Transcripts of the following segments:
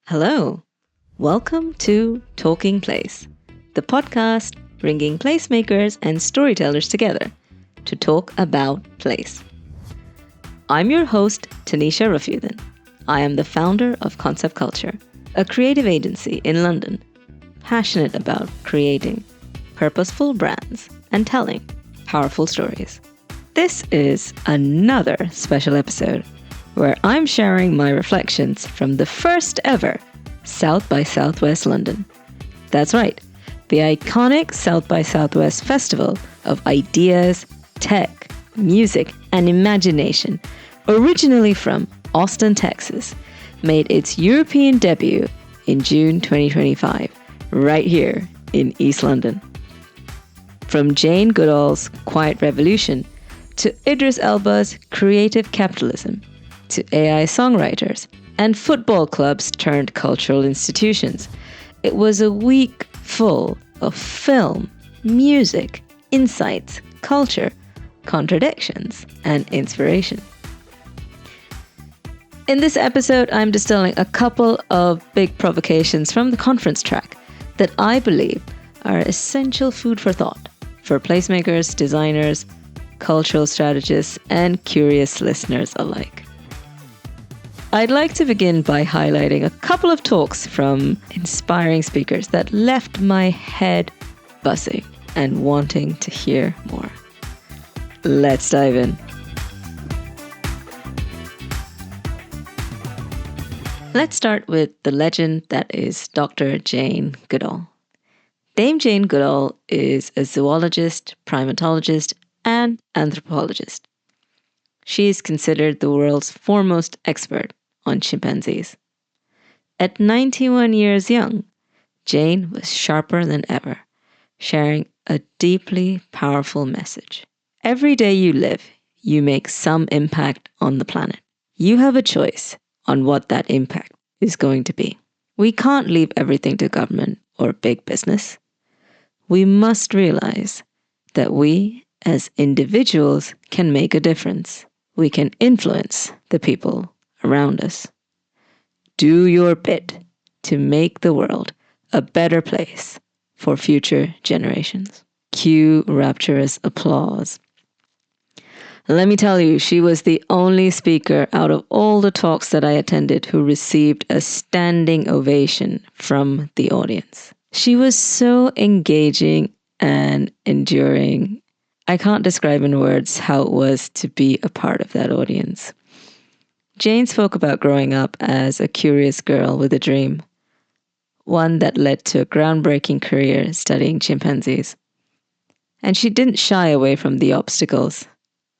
Hello, welcome to Talking Place, the podcast bringing placemakers and storytellers together to talk about place. I'm your host, Tanisha Raffiuddin. I am the founder of Concept Culture, a creative agency in London, passionate about creating purposeful brands and telling powerful stories. This is another special episode where I'm sharing my reflections from the first ever South by Southwest London. That's right, the iconic South by Southwest festival of ideas, tech, music, and imagination, originally from Austin, Texas, made its European debut in June 2025, right here in East London. From Jane Goodall's Quiet Revolution to Idris Elba's Creative Capitalism, to AI songwriters and football clubs turned cultural institutions. It was a week full of film, music, insights, culture, contradictions, and inspiration. In this episode, I'm distilling a couple of big provocations from the conference track that I believe are essential food for thought for placemakers, designers, cultural strategists, and curious listeners alike. I'd like to begin by highlighting a couple of talks from inspiring speakers that left my head buzzing and wanting to hear more. Let's dive in. Let's start with the legend that is Dr. Jane Goodall. Dame Jane Goodall is a zoologist, primatologist, and anthropologist. She is considered the world's foremost expert on chimpanzees. At 91 years young, Jane was sharper than ever, sharing a deeply powerful message. Every day you live, you make some impact on the planet. You have a choice on what that impact is going to be. We can't leave everything to government or big business. We must realize that we, as individuals, can make a difference. We can influence the people around us. Do your bit to make the world a better place for future generations. Cue rapturous applause. Let me tell you, she was the only speaker out of all the talks that I attended who received a standing ovation from the audience. She was so engaging and enduring. I can't describe in words how it was to be a part of that audience. Jane spoke about growing up as a curious girl with a dream, one that led to a groundbreaking career studying chimpanzees. And she didn't shy away from the obstacles: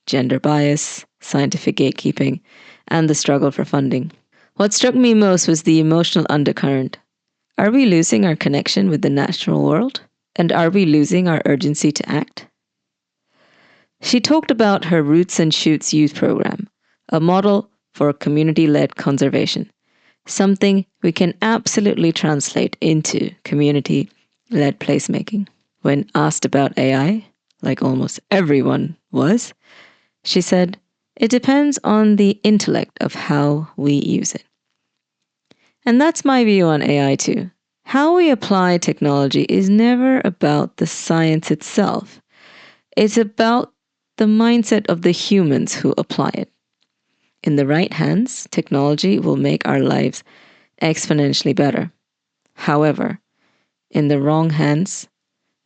gender bias, scientific gatekeeping, and the struggle for funding. What struck me most was the emotional undercurrent. Are we losing our connection with the natural world? And are we losing our urgency to act? She talked about her Roots and Shoots youth program, a model for community-led conservation, something we can absolutely translate into community-led placemaking. When asked about AI, like almost everyone was, she said, "It depends on the intellect of how we use it." And that's my view on AI too. How we apply technology is never about the science itself. It's about the mindset of the humans who apply it. In the right hands, technology will make our lives exponentially better. However, in the wrong hands,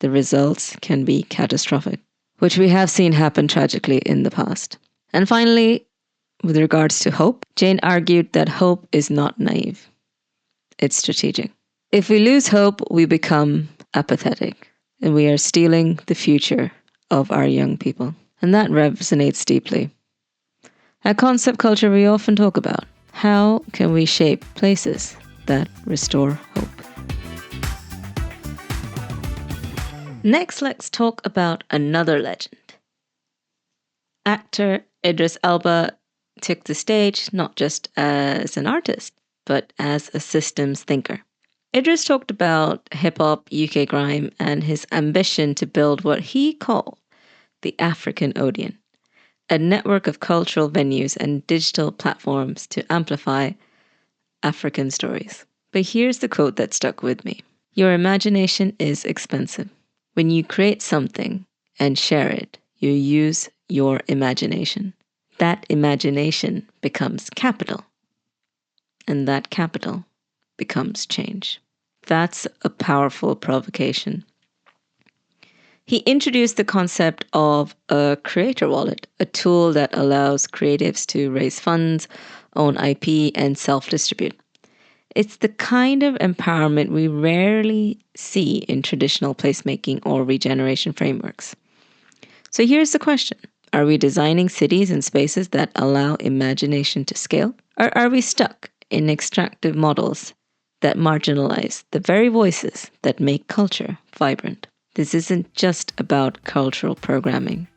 the results can be catastrophic, which we have seen happen tragically in the past. And finally, with regards to hope, Jane argued that hope is not naive. It's strategic. If we lose hope, we become apathetic, and we are stealing the future of our young people. And that resonates deeply. At Concept Culture, we often talk about how can we shape places that restore hope. Next, let's talk about another legend. Actor Idris Elba took the stage not just as an artist, but as a systems thinker. Idris talked about hip-hop, UK grime, and his ambition to build what he called the African Odeon, a network of cultural venues and digital platforms to amplify African stories. But here's the quote that stuck with me. Your imagination is expensive. When you create something and share it, you use your imagination. That imagination becomes capital, and that capital becomes change. That's a powerful provocation. He introduced the concept of a creator wallet, a tool that allows creatives to raise funds, own IP, and self-distribute. It's the kind of empowerment we rarely see in traditional placemaking or regeneration frameworks. So here's the question. Are we designing cities and spaces that allow imagination to scale? Or are we stuck in extractive models that marginalize the very voices that make culture vibrant? This isn't just about cultural programming.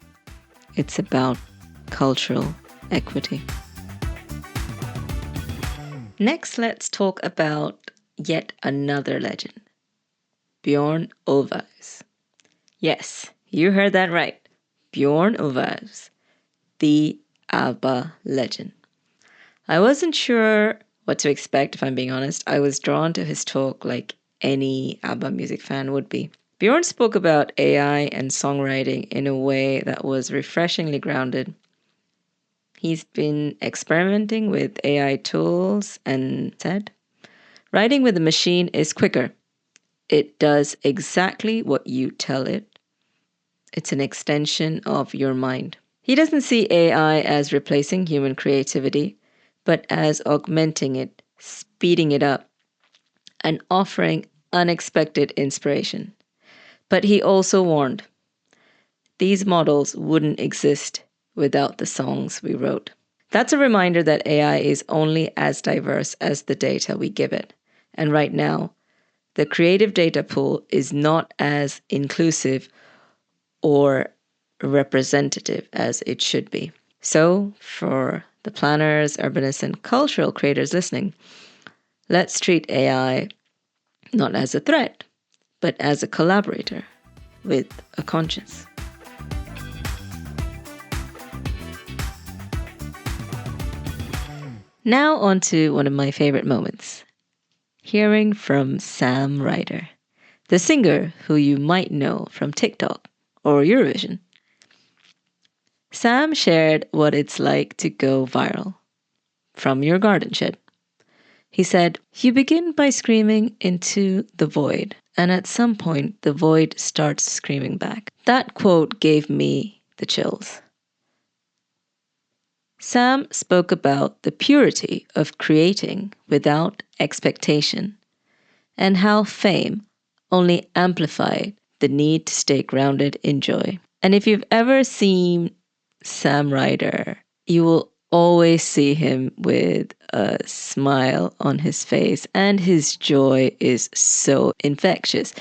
It's about cultural equity. Next, let's talk about yet another legend, Björn Ulvaeus. Yes, you heard that right. Björn Ulvaeus, the ABBA legend. I wasn't sure what to expect, if I'm being honest. I was drawn to his talk like any ABBA music fan would be. Björn spoke about AI and songwriting in a way that was refreshingly grounded. He's been experimenting with AI tools and said, writing with a machine is quicker. It does exactly what you tell it. It's an extension of your mind. He doesn't see AI as replacing human creativity, but as augmenting it, speeding it up, and offering unexpected inspiration. But he also warned, these models wouldn't exist without the songs we wrote. That's a reminder that AI is only as diverse as the data we give it. And right now, the creative data pool is not as inclusive or representative as it should be. So, for the planners, urbanists, and cultural creators listening, let's treat AI not as a threat, but as a collaborator with a conscience. Now on to one of my favorite moments, hearing from Sam Ryder, the singer who you might know from TikTok or Eurovision. Sam shared what it's like to go viral from your garden shed. He said, you begin by screaming into the void, and at some point the void starts screaming back. That quote gave me the chills. Sam spoke about the purity of creating without expectation and how fame only amplified the need to stay grounded in joy. And if you've ever seen Sam Ryder, you will always see him with a smile on his face, and his joy is so infectious,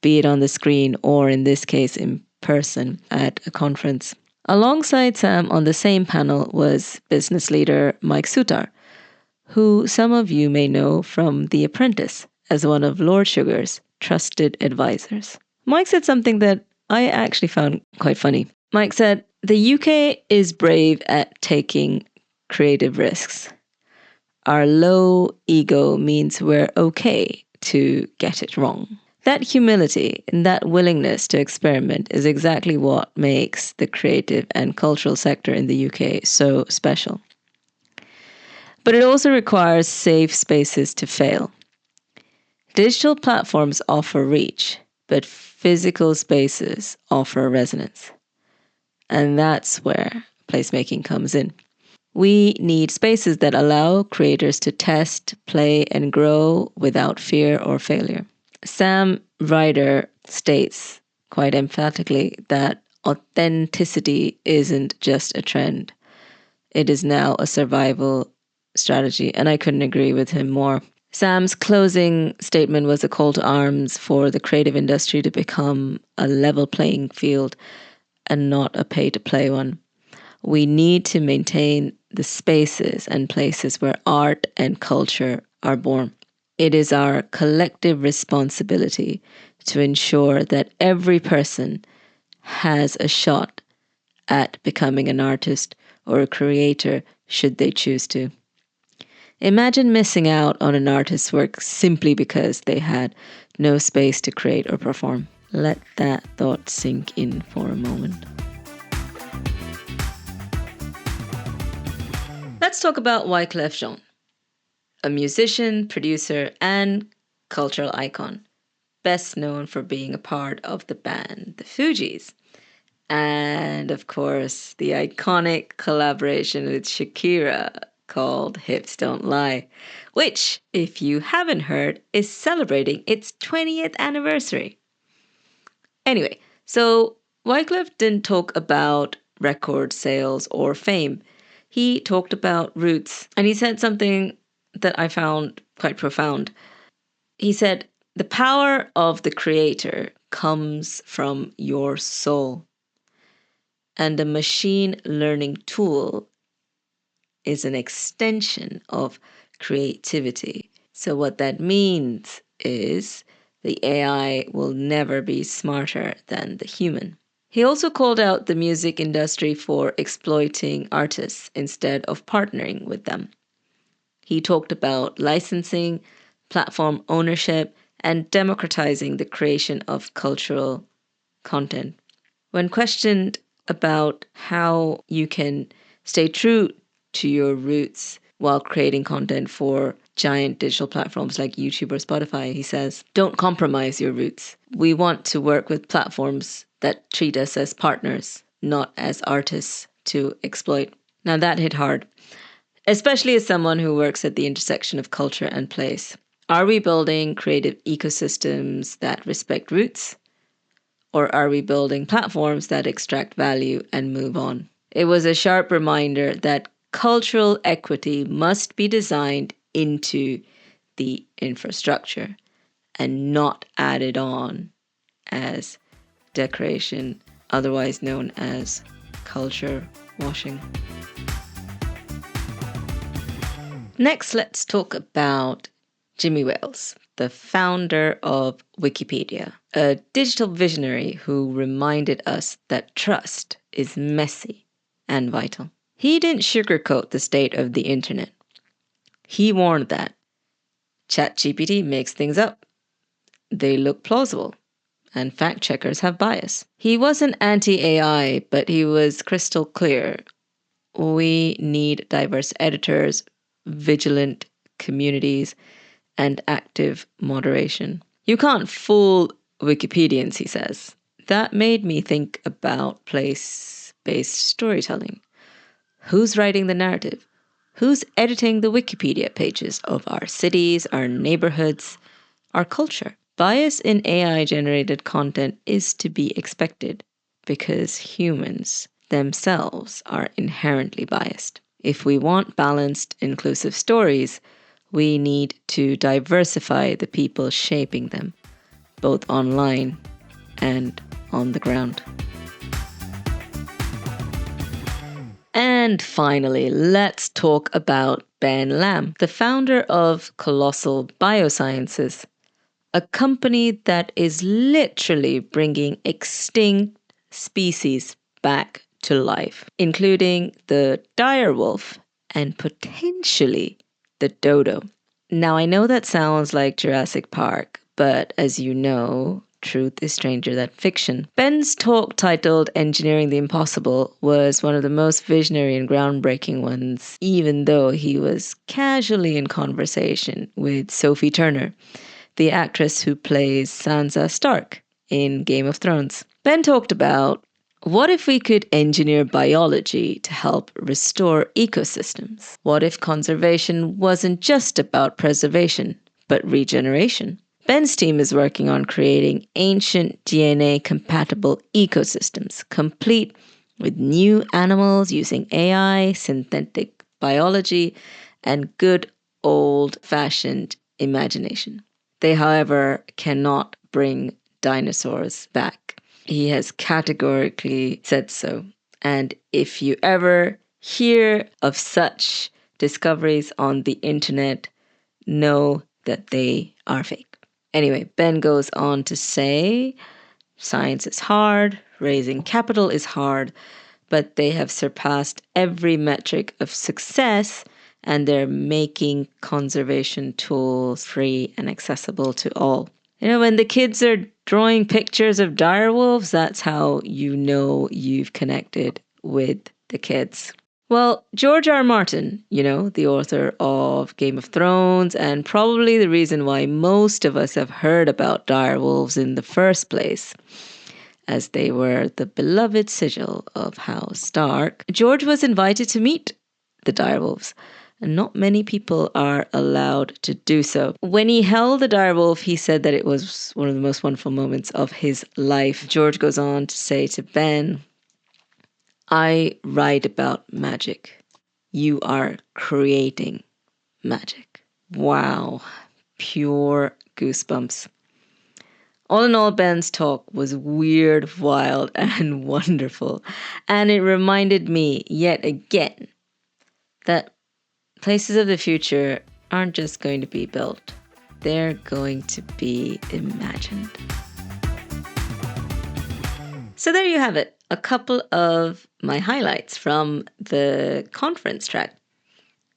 be it on the screen or in this case in person at a conference. Alongside Sam on the same panel was business leader Mike Sutar, who some of you may know from The Apprentice as one of Lord Sugar's trusted advisors. Mike said something that I actually found quite funny. Mike said, the UK is brave at taking creative risks. Our low ego means we're okay to get it wrong. That humility and that willingness to experiment is exactly what makes the creative and cultural sector in the UK so special. But it also requires safe spaces to fail. Digital platforms offer reach, but physical spaces offer resonance. And that's where placemaking comes in. We need spaces that allow creators to test, play, and grow without fear or failure. Sam Ryder states quite emphatically that authenticity isn't just a trend. It is now a survival strategy, and I couldn't agree with him more. Sam's closing statement was a call to arms for the creative industry to become a level playing field and not a pay-to-play one. We need to maintain the spaces and places where art and culture are born. It is our collective responsibility to ensure that every person has a shot at becoming an artist or a creator should they choose to. Imagine missing out on an artist's work simply because they had no space to create or perform. Let that thought sink in for a moment. Let's talk about Wyclef Jean, a musician, producer, and cultural icon, best known for being a part of the band The Fugees. And of course, the iconic collaboration with Shakira called Hips Don't Lie, which, if you haven't heard, is celebrating its 20th anniversary. Anyway, so Wyclef didn't talk about record sales or fame. He talked about roots, and he said something that I found quite profound. He said, "The power of the creator comes from your soul. And a machine learning tool is an extension of creativity." So what that means is the AI will never be smarter than the human. He also called out the music industry for exploiting artists instead of partnering with them. He talked about licensing, platform ownership, and democratizing the creation of cultural content. When questioned about how you can stay true to your roots while creating content for giant digital platforms like YouTube or Spotify, he says, "Don't compromise your roots. We want to work with platforms that treat us as partners, not as artists to exploit." Now that hit hard, especially as someone who works at the intersection of culture and place. Are we building creative ecosystems that respect roots? Or are we building platforms that extract value and move on? It was a sharp reminder that cultural equity must be designed into the infrastructure and not added on as decoration, otherwise known as culture washing. Next, let's talk about Jimmy Wales, the founder of Wikipedia, a digital visionary who reminded us that trust is messy and vital. He didn't sugarcoat the state of the internet. He warned that ChatGPT makes things up. They look plausible, and fact checkers have bias. He wasn't anti-AI, but he was crystal clear. We need diverse editors, vigilant communities, and active moderation. You can't fool Wikipedians, he says. That made me think about place-based storytelling. Who's writing the narrative? Who's editing the Wikipedia pages of our cities, our neighborhoods, our culture? Bias in AI-generated content is to be expected because humans themselves are inherently biased. If we want balanced, inclusive stories, we need to diversify the people shaping them, both online and on the ground. And finally, let's talk about Ben Lamb, the founder of Colossal Biosciences, a company that is literally bringing extinct species back to life, including the dire wolf and potentially the dodo. Now, I know that sounds like Jurassic Park, but as you know, truth is stranger than fiction. Ben's talk titled Engineering the Impossible was one of the most visionary and groundbreaking ones, even though he was casually in conversation with Sophie Turner, the actress who plays Sansa Stark in Game of Thrones. Ben talked about, what if we could engineer biology to help restore ecosystems? What if conservation wasn't just about preservation, but regeneration? Ben's team is working on creating ancient DNA-compatible ecosystems, complete with new animals using AI, synthetic biology, and good old-fashioned imagination. They, however, cannot bring dinosaurs back. He has categorically said so. And if you ever hear of such discoveries on the internet, know that they are fake. Anyway, Ben goes on to say, science is hard, raising capital is hard, but they have surpassed every metric of success and they're making conservation tools free and accessible to all. When the kids are drawing pictures of direwolves, that's how you know you've connected with the kids. Well, George R. R. Martin, the author of Game of Thrones, and probably the reason why most of us have heard about direwolves in the first place, as they were the beloved sigil of House Stark. George was invited to meet the direwolves, and not many people are allowed to do so. When he held the direwolf, he said that it was one of the most wonderful moments of his life. George goes on to say to Ben, I write about magic. You are creating magic. Wow. Pure goosebumps. All in all, Ben's talk was weird, wild, and wonderful. And it reminded me yet again that places of the future aren't just going to be built. They're going to be imagined. So there you have it. A couple of my highlights from the conference track.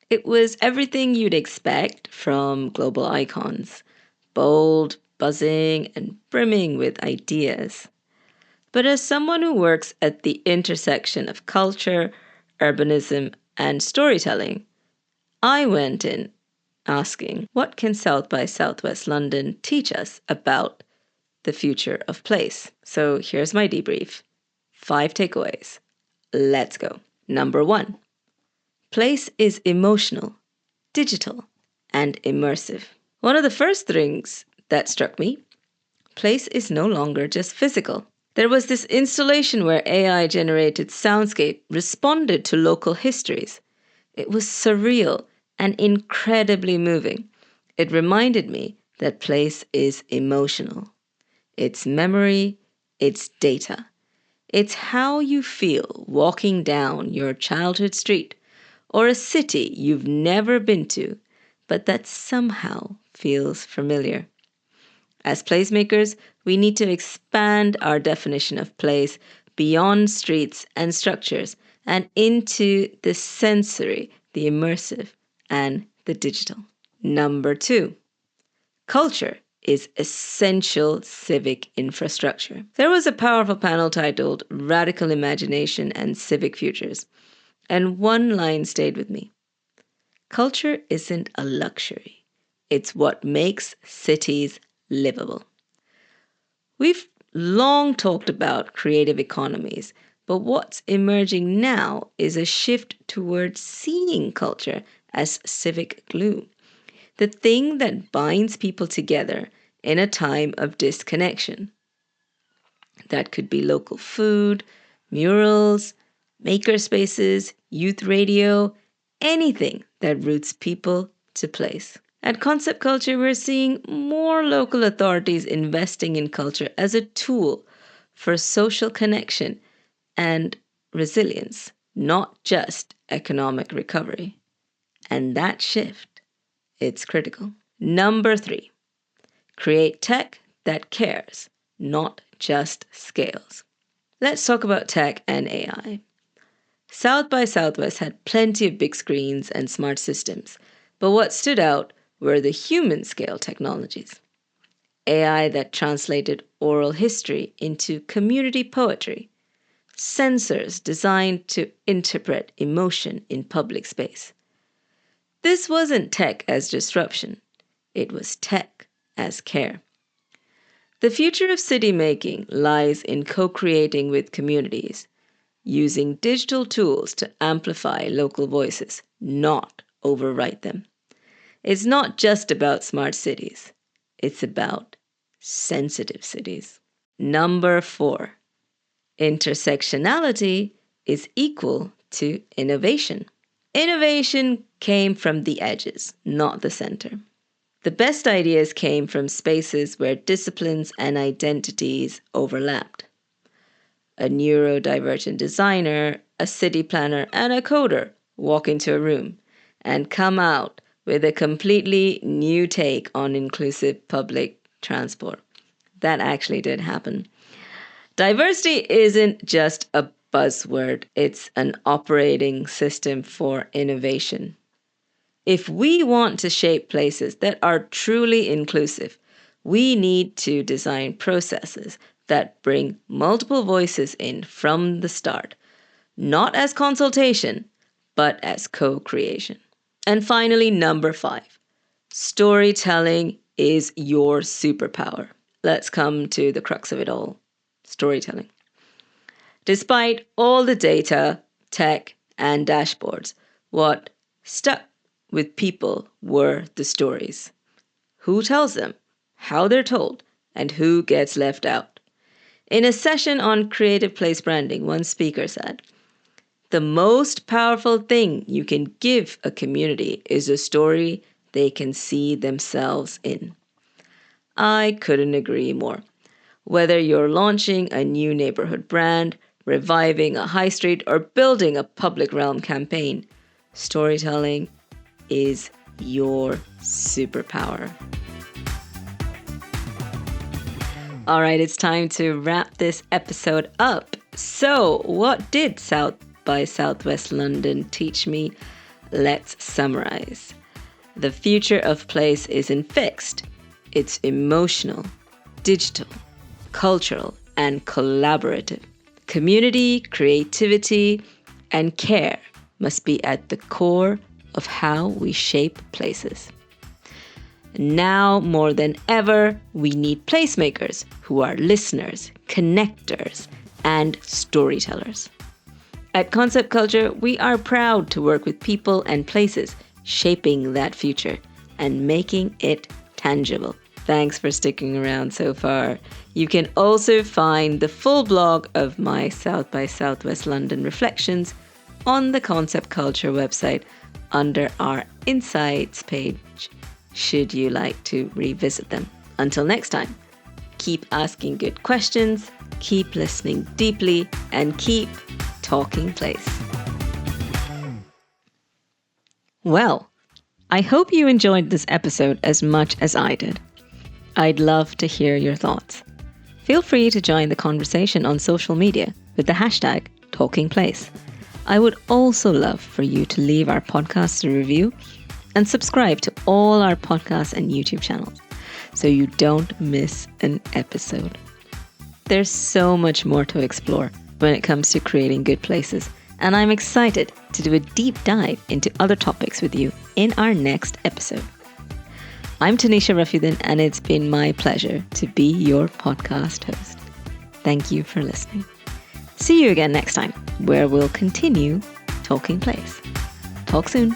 It was everything you'd expect from global icons. Bold, buzzing, and brimming with ideas. But as someone who works at the intersection of culture, urbanism, and storytelling, I went in asking, what can South by Southwest London teach us about the future of place? So here's my debrief. 5 takeaways. Let's go. Number 1. Place is emotional, digital, and immersive. One of the first things that struck me, place is no longer just physical. There was this installation where AI-generated soundscape responded to local histories. It was surreal and incredibly moving. It reminded me that place is emotional. It's memory, it's data. It's how you feel walking down your childhood street or a city you've never been to, but that somehow feels familiar. As placemakers, we need to expand our definition of place beyond streets and structures and into the sensory, the immersive, and the digital. Number 2, culture is essential civic infrastructure. There was a powerful panel titled Radical Imagination and Civic Futures, and one line stayed with me. Culture isn't a luxury. It's what makes cities livable. We've long talked about creative economies, but what's emerging now is a shift towards seeing culture as civic glue, the thing that binds people together in a time of disconnection. That could be local food, murals, makerspaces, youth radio, anything that roots people to place. At Concept Culture, we're seeing more local authorities investing in culture as a tool for social connection and resilience, not just economic recovery. And that shift, it's critical. Number 3, create tech that cares, not just scales. Let's talk about tech and AI. South by Southwest had plenty of big screens and smart systems, but what stood out were the human-scale technologies. AI that translated oral history into community poetry, sensors designed to interpret emotion in public space. This wasn't tech as disruption, it was tech as care. The future of city making lies in co-creating with communities, using digital tools to amplify local voices, not overwrite them. It's not just about smart cities. It's about sensitive cities. Number 4, intersectionality is equal to innovation. Innovation came from the edges, not the center. The best ideas came from spaces where disciplines and identities overlapped. A neurodivergent designer, a city planner, and a coder walk into a room and come out with a completely new take on inclusive public transport. That actually did happen. Diversity isn't just a buzzword, it's an operating system for innovation. If we want to shape places that are truly inclusive, we need to design processes that bring multiple voices in from the start, not as consultation, but as co-creation. And finally, number 5, storytelling is your superpower. Let's come to the crux of it all, storytelling. Despite all the data, tech, and dashboards, what stuck with people were the stories. Who tells them, how they're told, and who gets left out. In a session on creative place branding, one speaker said, "The most powerful thing you can give a community is a story they can see themselves in." I couldn't agree more. Whether you're launching a new neighborhood brand, reviving a high street, or building a public realm campaign, storytelling is your superpower. All right, it's time to wrap this episode up. So, what did South by Southwest London teach me? Let's summarize. The future of place isn't fixed. It's emotional, digital, cultural, and collaborative. Community, creativity, and care must be at the core of how we shape places. Now more than ever, we need placemakers who are listeners, connectors, and storytellers. At Concept Culture, we are proud to work with people and places shaping that future and making it tangible. Thanks for sticking around so far. You can also find the full blog of my South by Southwest London reflections on the Concept Culture website under our Insights page, should you like to revisit them. Until next time, keep asking good questions, keep listening deeply, and keep talking place. Well, I hope you enjoyed this episode as much as I did. I'd love to hear your thoughts. Feel free to join the conversation on social media with the hashtag #TalkingPlace. I would also love for you to leave our podcast a review and subscribe to all our podcasts and YouTube channels so you don't miss an episode. There's so much more to explore when it comes to creating good places, and I'm excited to do a deep dive into other topics with you in our next episode. I'm Tanisha Raffiuddin, and it's been my pleasure to be your podcast host. Thank you for listening. See you again next time, where we'll continue talking place. Talk soon.